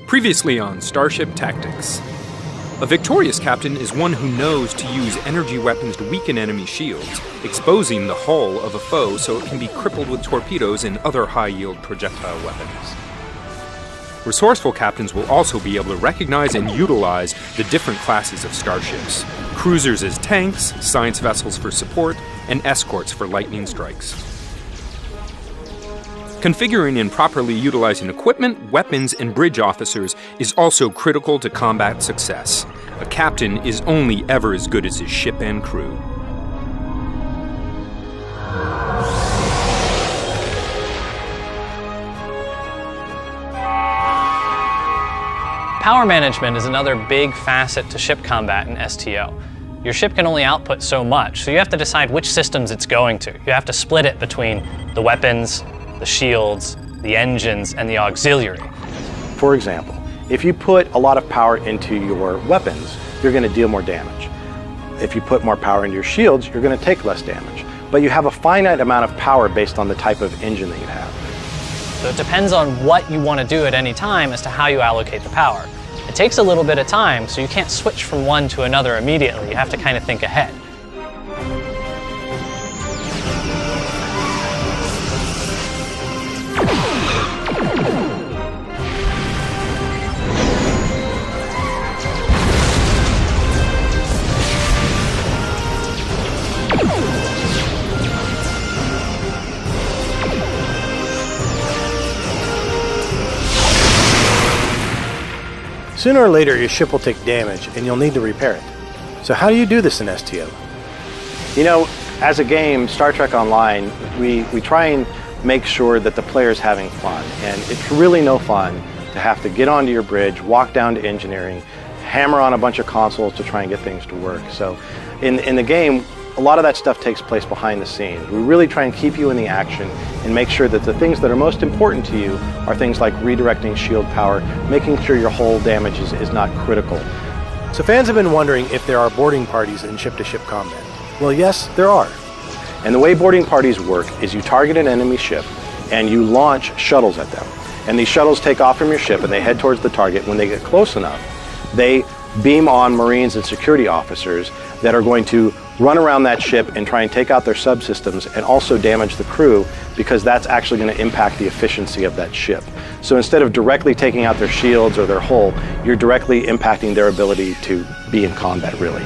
Previously on Starship Tactics. A victorious captain is one who knows to use energy weapons to weaken enemy shields, exposing the hull of a foe so it can be crippled with torpedoes and other high-yield projectile weapons. Resourceful captains will also be able to recognize and utilize the different classes of starships: cruisers as tanks, science vessels for support, and escorts for lightning strikes. Configuring and properly utilizing equipment, weapons, and bridge officers is also critical to combat success. A captain is only ever as good as his ship and crew. Power management is another big facet to ship combat in STO. Your ship can only output so much, so you have to decide which systems it's going to. You have to split it between the weapons, the shields, the engines, and the auxiliary. For example, if you put a lot of power into your weapons, you're going to deal more damage. If you put more power into your shields, you're going to take less damage. But you have a finite amount of power based on the type of engine that you have. So it depends on what you want to do at any time as to how you allocate the power. It takes a little bit of time, so you can't switch from one to another immediately. You have to kind of think ahead. Sooner or later, your ship will take damage and you'll need to repair it. So how do you do this in STO? You know, as a game, Star Trek Online, we try and make sure that the player's having fun. And it's really no fun to have to get onto your bridge, walk down to engineering, hammer on a bunch of consoles to try and get things to work. So in the game, a lot of that stuff takes place behind the scenes. We really try and keep you in the action and make sure that the things that are most important to you are things like redirecting shield power, making sure your hull damage is not critical. So fans have been wondering if there are boarding parties in ship-to-ship combat. Well, yes, there are. And the way boarding parties work is you target an enemy ship and you launch shuttles at them. And these shuttles take off from your ship and they head towards the target. When they get close enough, they beam on Marines and security officers that are going to run around that ship and try and take out their subsystems and also damage the crew, because that's actually going to impact the efficiency of that ship. So instead of directly taking out their shields or their hull, you're directly impacting their ability to be in combat, really.